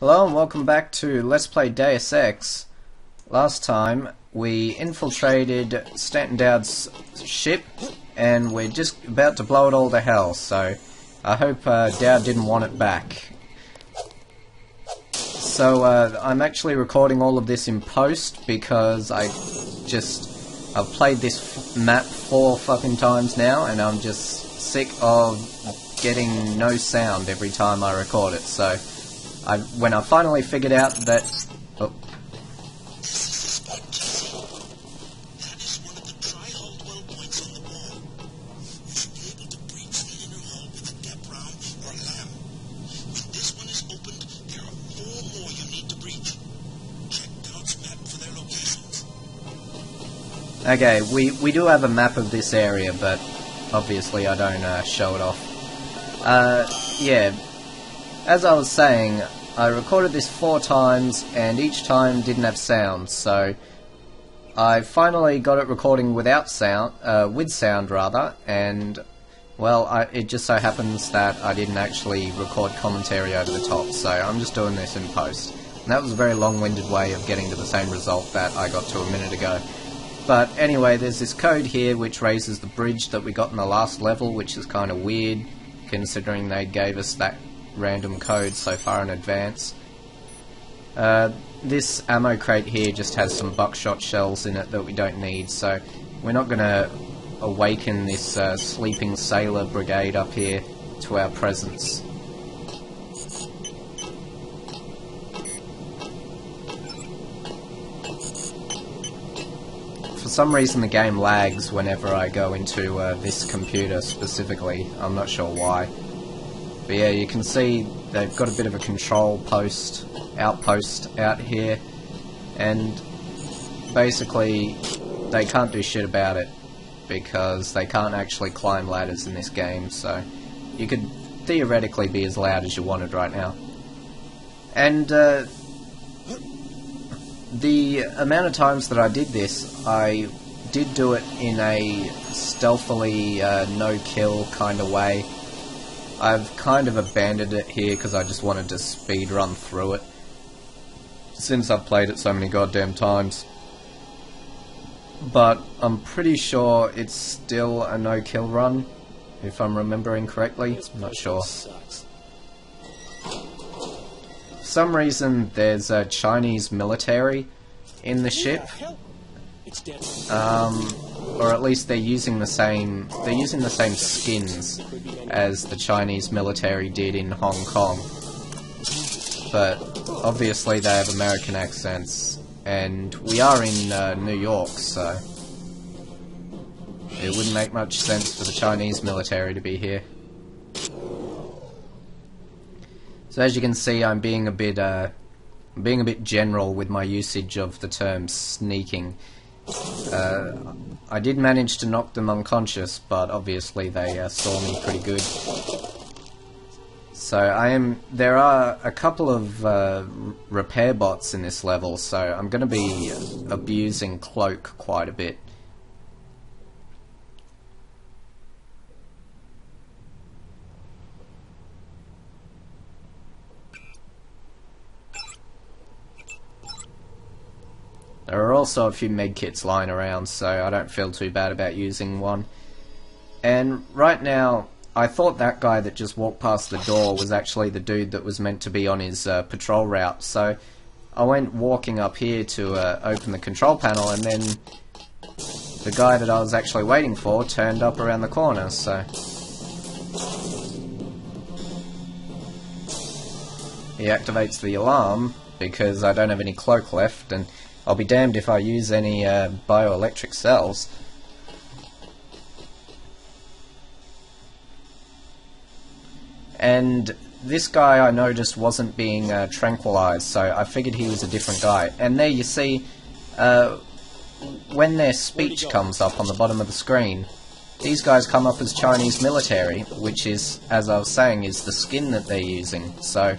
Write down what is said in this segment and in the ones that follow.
Hello and welcome back to Let's Play Deus Ex. Last time we infiltrated Stanton Dowd's ship and we're just about to blow it all to hell, so I hope Dowd didn't want it back. So I'm actually recording all of this in post because I've played this map 4 fucking times now and I'm just sick of getting no sound every time I record it, so when I finally figured out that... Oh. That is one of the tri-hull well points on the wall. You should be able to breach the inner hull with a Depram or LAM. When this one is opened, there are 4 more you need to breach. Check Dowd's map for their locations. Okay, we do have a map of this area, but obviously I don't show it off. Yeah, as I was saying, I recorded this 4 times, and each time didn't have sound, so I finally got it recording without sound, with sound rather, and well, it just so happens that I didn't actually record commentary over the top, so I'm just doing this in post. And that was a very long-winded way of getting to the same result that I got to a minute ago. But anyway, there's this code here which raises the bridge that we got in the last level, which is kind of weird, considering they gave us that random code so far in advance. This ammo crate here just has some buckshot shells in it that we don't need, so we're not going to awaken this sleeping sailor brigade up here to our presence. For some reason the game lags whenever I go into this computer specifically. I'm not sure why. But yeah, you can see they've got a bit of a control outpost out here, and basically they can't do shit about it because they can't actually climb ladders in this game, so you could theoretically be as loud as you wanted right now. And the amount of times that I did this, I did do it in a stealthily no-kill kind of way. I've kind of abandoned it here because I just wanted to speed run through it, since I've played it so many goddamn times. But I'm pretty sure it's still a no-kill run, if I'm remembering correctly. I'm not sure. For some reason there's a Chinese military in the ship. Or at least they're using the same skins as the Chinese military did in Hong Kong. But obviously they have American accents, and we are in New York, so it wouldn't make much sense for the Chinese military to be here. So as you can see, I'm being a bit general with my usage of the term sneaking. I did manage to knock them unconscious, but obviously they saw me pretty good. So there are a couple of repair bots in this level, so I'm going to be abusing Cloak quite a bit. There are also a few medkits lying around, so I don't feel too bad about using one. And right now, I thought that guy that just walked past the door was actually the dude that was meant to be on his patrol route, so I went walking up here to open the control panel, and then the guy that I was actually waiting for turned up around the corner, so he activates the alarm because I don't have any cloak left, and I'll be damned if I use any bioelectric cells. And this guy I noticed wasn't being tranquilized, so I figured he was a different guy. And there you see, when their speech comes up on the bottom of the screen, these guys come up as Chinese military, which is, as I was saying, is the skin that they're using. So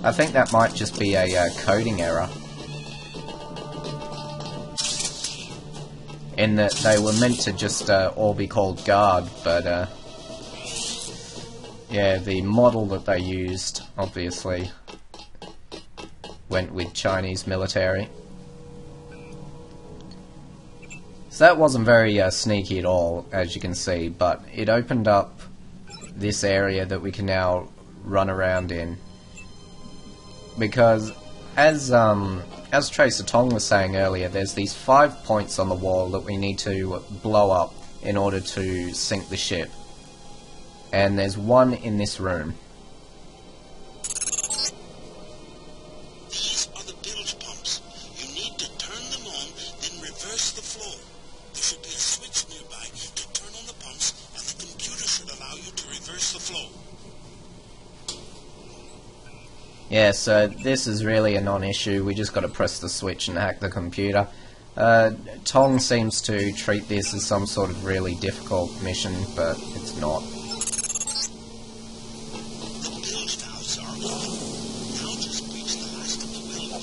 I think that might just be a coding error, in that they were meant to just all be called Guard, but yeah, the model that they used, obviously, went with Chinese military. So that wasn't very sneaky at all, as you can see, but it opened up this area that we can now run around in. Because, as Tracer Tong was saying earlier, there's these 5 points on the wall that we need to blow up in order to sink the ship. And there's one in this room. These are the bilge pumps. You need to turn them on, then reverse the flow. There should be a switch nearby to turn on the pumps, and the computer should allow you to reverse the flow. Yeah, so this is really a non-issue. We just got to press the switch and hack the computer. Tong seems to treat this as some sort of really difficult mission, but it's not. The bilge valves are on. Now just reach the last of the well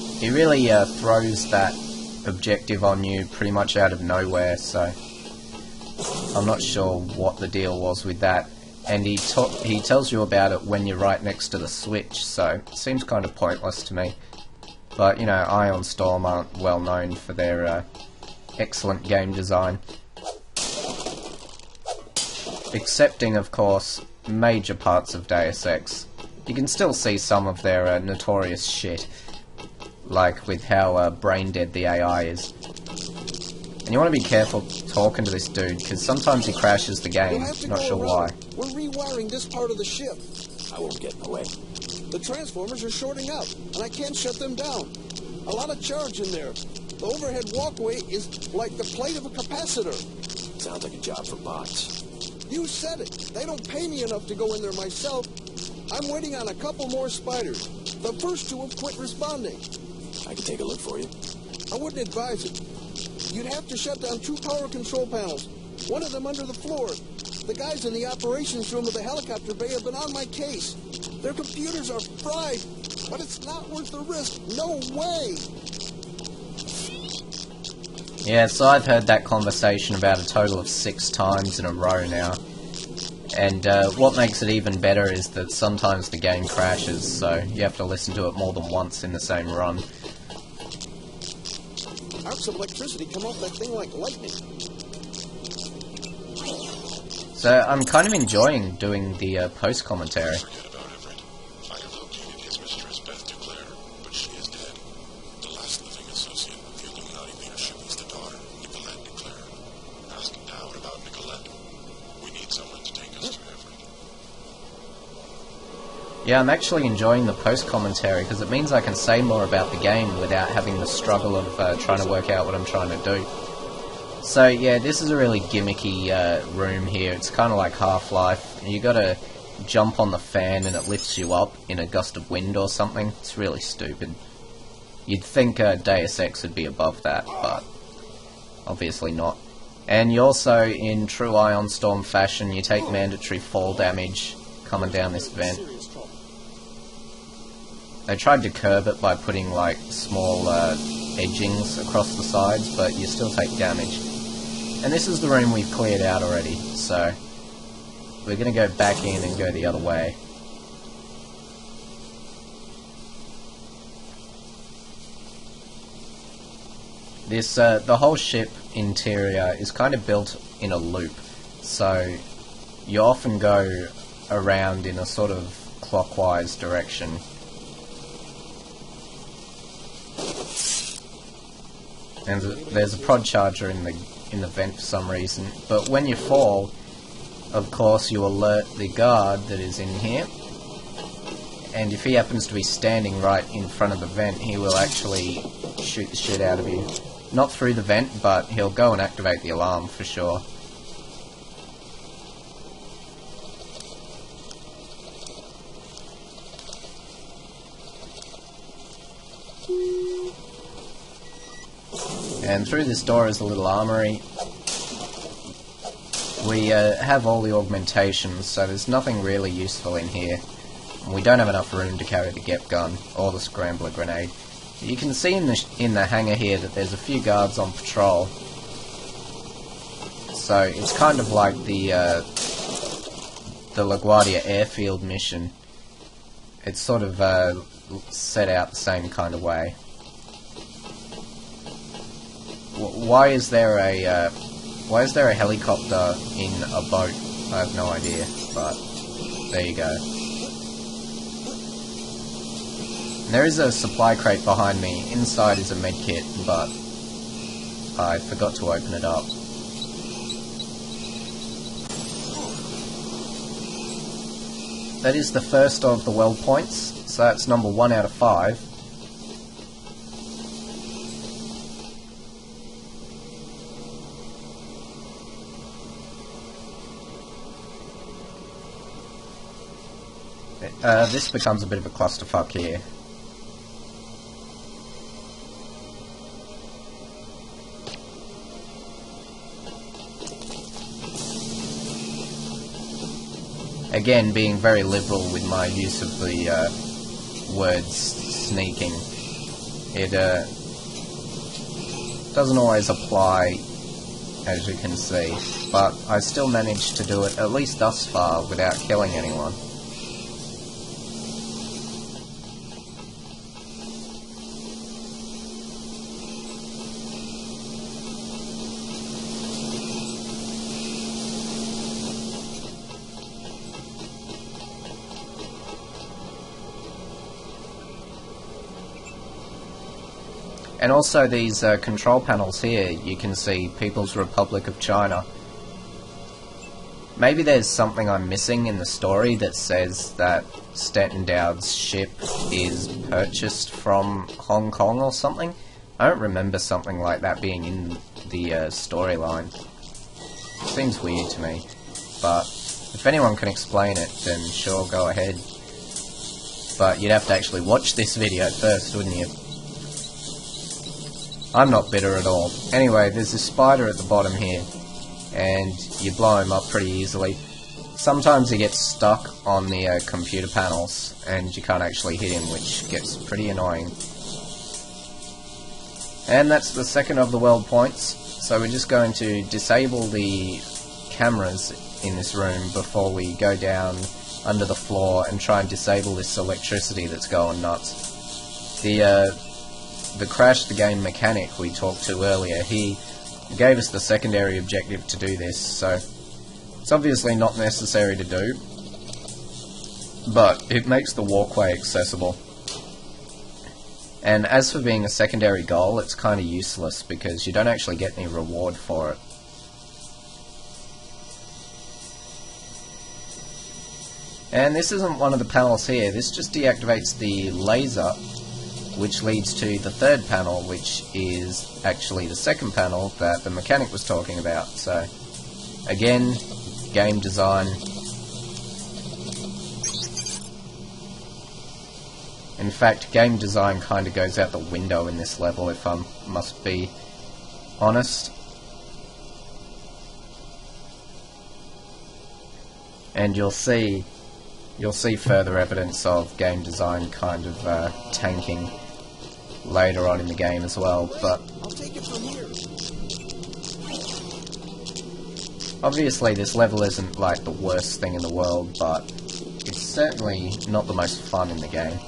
points. He really throws that objective on you pretty much out of nowhere, so I'm not sure what the deal was with that. And he tells you about it when you're right next to the switch, so it seems kind of pointless to me. But, you know, Ion Storm aren't well known for their excellent game design. Excepting, of course, major parts of Deus Ex. You can still see some of their notorious shit, like with how brain dead the AI is. And you want to be careful talking to this dude, because sometimes he crashes the game, not sure why. We're rewiring this part of the ship. I won't get in the way. The transformers are shorting out, and I can't shut them down. A lot of charge in there. The overhead walkway is like the plate of a capacitor. Sounds like a job for bots. You said it. They don't pay me enough to go in there myself. I'm waiting on a couple more spiders. The first two have quit responding. I can take a look for you. I wouldn't advise it. You'd have to shut down 2 power control panels. One of them under the floor. The guys in the operations room of the helicopter bay have been on my case. Their computers are fried, but it's not worth the risk. No way! Yeah, so I've heard that conversation about a total of 6 times in a row now. And what makes it even better is that sometimes the game crashes, so you have to listen to it more than once in the same run. Arcs of electricity come off that thing like lightning. So I'm kind of enjoying doing the post-commentary. Forget about Everett. I have located his mistress, Beth Duclair, but she is dead. The last living associate of the Illuminati leadership is the daughter, Nicolette Duclair. Ask Dowd about Nicolette. We need someone to take us to Everett. Yeah, I'm actually enjoying the post-commentary because it means I can say more about the game without having the struggle of trying to work out what I'm trying to do. So yeah, this is a really gimmicky room here. It's kind of like Half-Life. You gotta jump on the fan and it lifts you up in a gust of wind or something. It's really stupid. You'd think Deus Ex would be above that, but obviously not. And you also, in true Ion Storm fashion, you take mandatory fall damage coming down this vent. They tried to curb it by putting like small edgings across the sides, but you still take damage. And this is the room we've cleared out already, so we're going to go back in and go the other way. This the whole ship interior is kind of built in a loop, so you often go around in a sort of clockwise direction. And there's a prod charger in the vent for some reason, but when you fall, of course you alert the guard that is in here, and if he happens to be standing right in front of the vent, he will actually shoot the shit out of you. Not through the vent, but he'll go and activate the alarm for sure. And through this door is a little armory. We have all the augmentations, so there's nothing really useful in here. We don't have enough room to carry the GEP gun or the scrambler grenade. You can see in the hangar here that there's a few guards on patrol. So it's kind of like the LaGuardia airfield mission. it's sort of set out the same kind of way. Why is there a helicopter in a boat? I have no idea, but there you go. And there is a supply crate behind me. Inside is a medkit, but I forgot to open it up. That is the first of the well points, so that's number 1 out of 5. This becomes a bit of a clusterfuck here. Again, being very liberal with my use of the words sneaking. It doesn't always apply, as you can see, but I still managed to do it, at least thus far, without killing anyone. And also these control panels here, you can see People's Republic of China. Maybe there's something I'm missing in the story that says that Stanton Dowd's ship is purchased from Hong Kong or something. I don't remember something like that being in the storyline. Seems weird to me, but if anyone can explain it, then sure, go ahead. But you'd have to actually watch this video first, wouldn't you? I'm not bitter at all. Anyway, there's this spider at the bottom here, and you blow him up pretty easily. Sometimes he gets stuck on the computer panels, and you can't actually hit him, which gets pretty annoying. And that's the second of the weld points, so we're just going to disable the cameras in this room before we go down under the floor and try and disable this electricity that's going nuts. The Crash the Game mechanic we talked to earlier, he gave us the secondary objective to do this, so it's obviously not necessary to do, but it makes the walkway accessible. And as for being a secondary goal, it's kind of useless because you don't actually get any reward for it. And this isn't one of the panels here, this just deactivates the laser, which leads to the third panel, which is actually the second panel that the mechanic was talking about. So, again, game design. In fact, game design kind of goes out the window in this level, if I must be honest. And you'll see further evidence of game design kind of tanking later on in the game as well, but I'll take it from here. obviously this level isn't like the worst thing in the world, but it's certainly not the most fun in the game.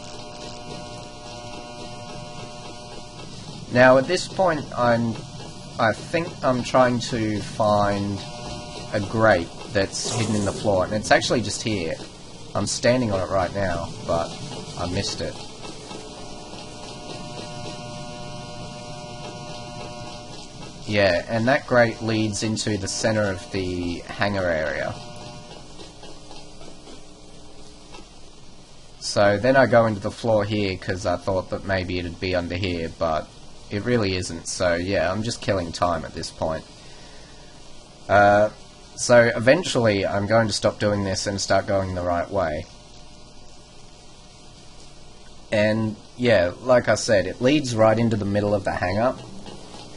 Now at this point I think I'm trying to find a grate that's hidden in the floor, and it's actually just here. I'm standing on it right now, but I missed it. Yeah, and that grate leads into the center of the hangar area. So then I go into the floor here because I thought that maybe it'd be under here, but it really isn't. So yeah, I'm just killing time at this point. So eventually I'm going to stop doing this and start going the right way. And yeah, like I said, it leads right into the middle of the hangar.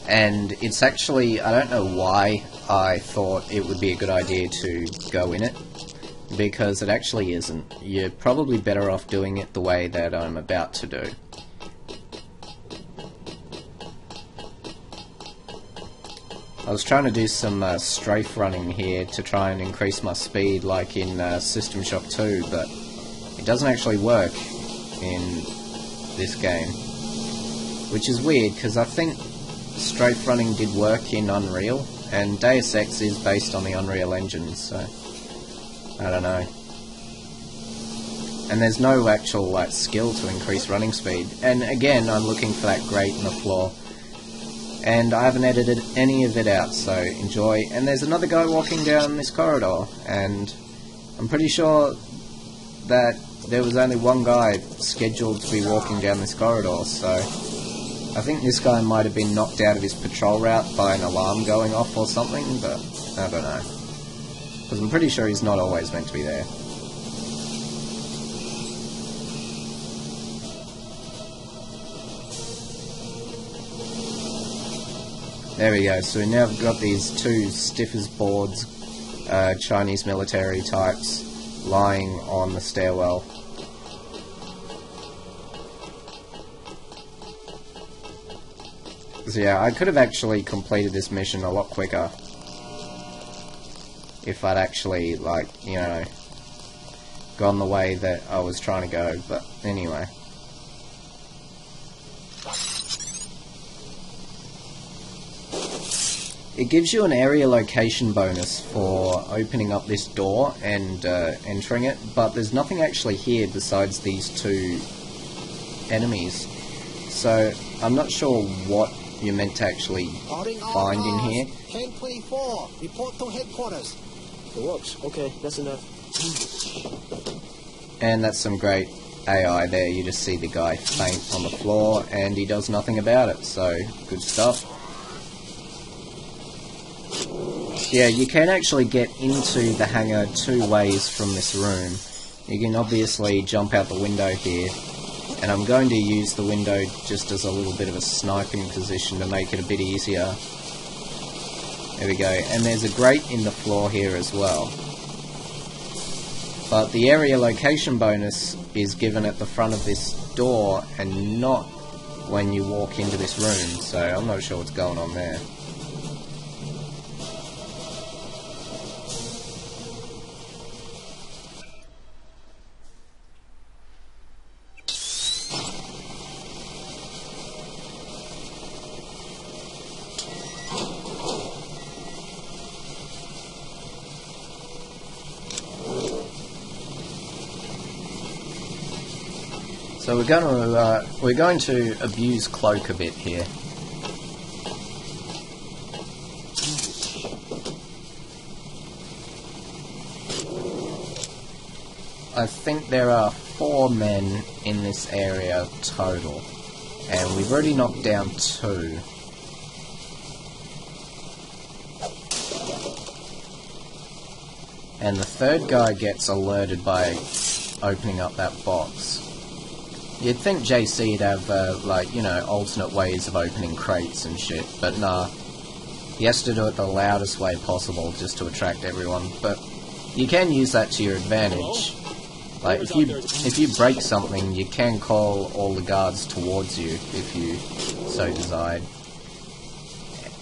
And it's actually, I don't know why I thought it would be a good idea to go in it, because it actually isn't. You're probably better off doing it the way that I'm about to do. I was trying to do some strafe running here to try and increase my speed like in System Shock 2, but It doesn't actually work in this game, which is weird because I think strafe running did work in Unreal, and Deus Ex is based on the Unreal Engine, so I don't know. And there's no actual like skill to increase running speed. And again, I'm looking for that grate in the floor, and I haven't edited any of it out, so enjoy. And there's another guy walking down this corridor, and I'm pretty sure that there was only one guy scheduled to be walking down this corridor, so I think this guy might have been knocked out of his patrol route by an alarm going off or something, but I don't know. Because I'm pretty sure he's not always meant to be there. There we go, so we now have got these two stiff as boards Chinese military types lying on the stairwell. So yeah, I could have actually completed this mission a lot quicker if I'd actually, like, you know, gone the way that I was trying to go, but anyway. It gives you an area location bonus for opening up this door and entering it, but there's nothing actually here besides these two enemies. So I'm not sure what you're meant to actually find in here. 1024, report to headquarters. It works. Okay, that's enough. And that's some great AI there. You just see the guy faint on the floor and he does nothing about it, so good stuff. Yeah, you can actually get into the hangar two ways from this room. You can obviously jump out the window here, and I'm going to use the window just as a little bit of a sniping position to make it a bit easier. There we go, and there's a grate in the floor here as well. But the area location bonus is given at the front of this door and not when you walk into this room, so I'm not sure what's going on there. So we're going to abuse Cloak a bit here. I think there are 4 men in this area total, and we've already knocked down 2. And the third guy gets alerted by opening up that box. You'd think JC'd have, like, you know, alternate ways of opening crates and shit, but nah. He has to do it the loudest way possible just to attract everyone, but you can use that to your advantage. Like, if you break something, you can call all the guards towards you, if you so desired.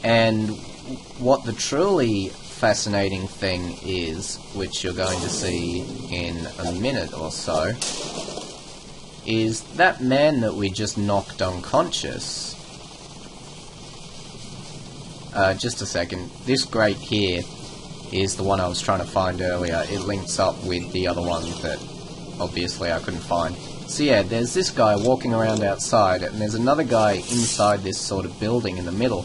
And what the truly fascinating thing is, which you're going to see in a minute or so, is that man that we just knocked unconscious. Just a second. This grate here is the one I was trying to find earlier. It links up with the other one that obviously I couldn't find. So yeah, there's this guy walking around outside, and there's another guy inside this sort of building in the middle.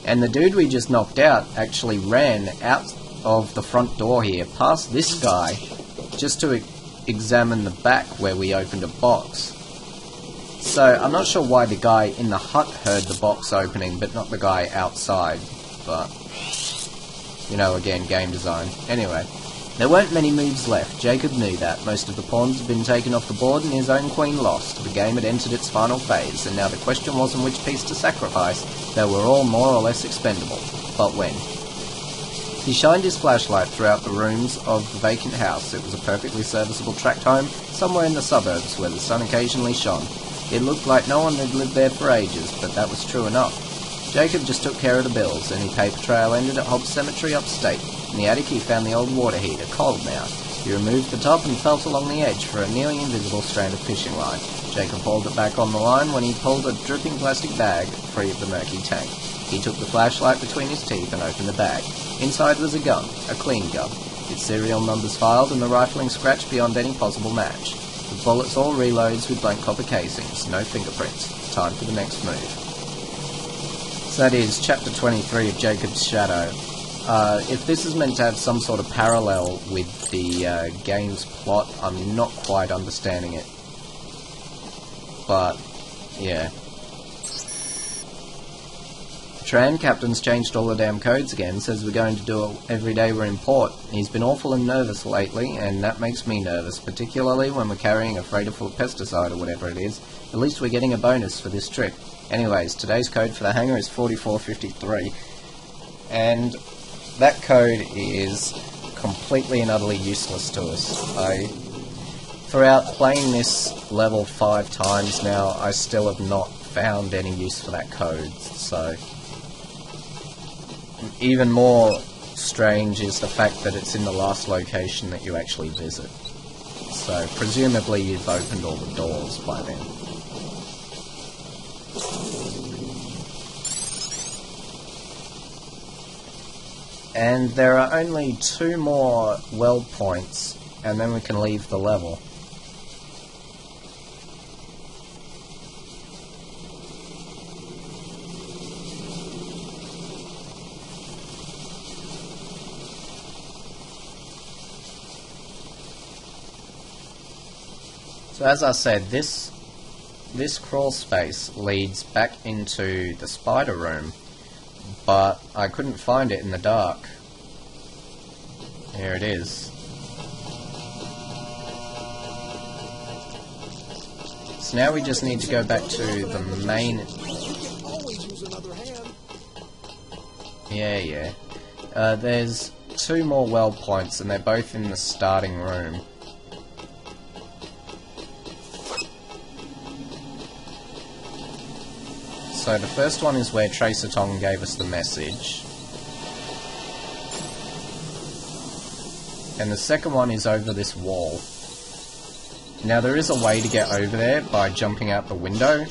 And the dude we just knocked out actually ran out of the front door here, past this guy, just to examine the back where we opened a box. So I'm not sure why the guy in the hut heard the box opening but not the guy outside, but you know, again, game design. Anyway, there weren't many moves left. Jacob knew that. Most of the pawns had been taken off the board and his own queen lost. The game had entered its final phase, and now the question wasn't which piece to sacrifice. They were all more or less expendable. But when? He shined his flashlight throughout the rooms of the vacant house. It was a perfectly serviceable tract home, somewhere in the suburbs where the sun occasionally shone. It looked like no one had lived there for ages, but that was true enough. Jacob just took care of the bills. Any paper trail ended at Hobbs Cemetery upstate. In the attic he found the old water heater, cold now. He removed the top and felt along the edge for a nearly invisible strand of fishing line. Jacob hauled it back on the line when he pulled a dripping plastic bag free of the murky tank. He took the flashlight between his teeth and opened the bag. Inside was a gun, a clean gun, its serial numbers filed and the rifling scratched beyond any possible match. The bullets all reloads with blank copper casings, no fingerprints. Time for the next move. So that is Chapter 23 of Jacob's Shadow. If this is meant to have some sort of parallel with the game's plot, I'm not quite understanding it. But, yeah. Tran Captain's changed all the damn codes again, says we're going to do it every day we're in port. He's been awful and nervous lately, and that makes me nervous, particularly when we're carrying a freighter full of pesticide or whatever it is. At least we're getting a bonus for this trip. Anyways, today's code for the hangar is 4453, and that code is completely and utterly useless to us. Throughout playing this level 5 times now, I still have not found any use for that code, so... Even more strange is the fact that it's in the last location that you actually visit. So, presumably you've opened all the doors by then. And there are only 2 more weld points, and then we can leave the level. So as I said, this crawl space leads back into the spider room, but I couldn't find it in the dark. Here it is. So now we just need to go back to the main... Yeah. There's 2 more weld points and they're both in the starting room. So the first one is where Tracer Tong gave us the message. And the second one is over this wall. Now there is a way to get over there by jumping out the window.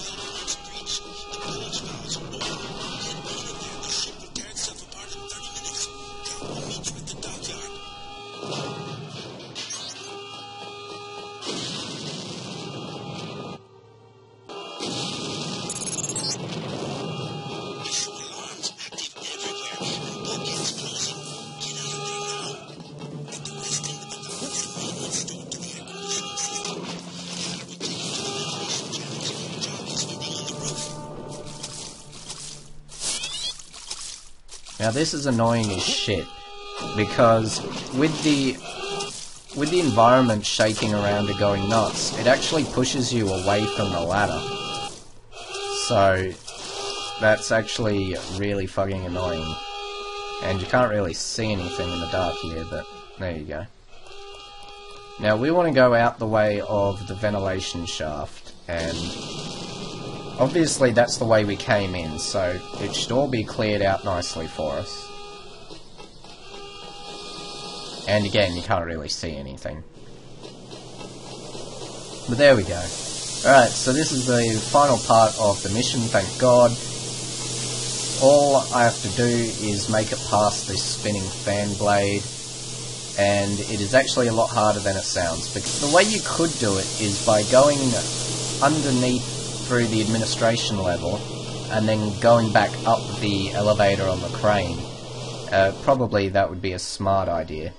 Now this is annoying as shit, because with the environment shaking around and going nuts, it actually pushes you away from the ladder. So that's actually really fucking annoying. And you can't really see anything in the dark here, but there you go. Now we want to go out the way of the ventilation shaft, and obviously that's the way we came in, so it should all be cleared out nicely for us. And again, you can't really see anything. But there we go. Alright, so this is the final part of the mission, thank God. All I have to do is make it past this spinning fan blade, and it is actually a lot harder than it sounds. Because the way you could do it is by going underneath through the administration level and then going back up the elevator on the crane. Probably that would be a smart idea.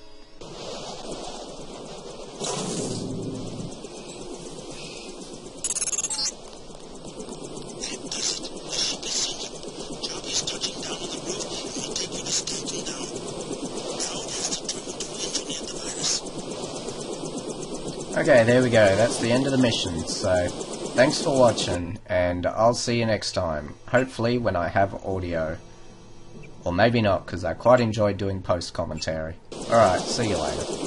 Okay, there we go. That's the end of the mission. So, thanks for watching, and I'll see you next time. Hopefully when I have audio. Or maybe not, because I quite enjoyed doing post-commentary. Alright, see you later.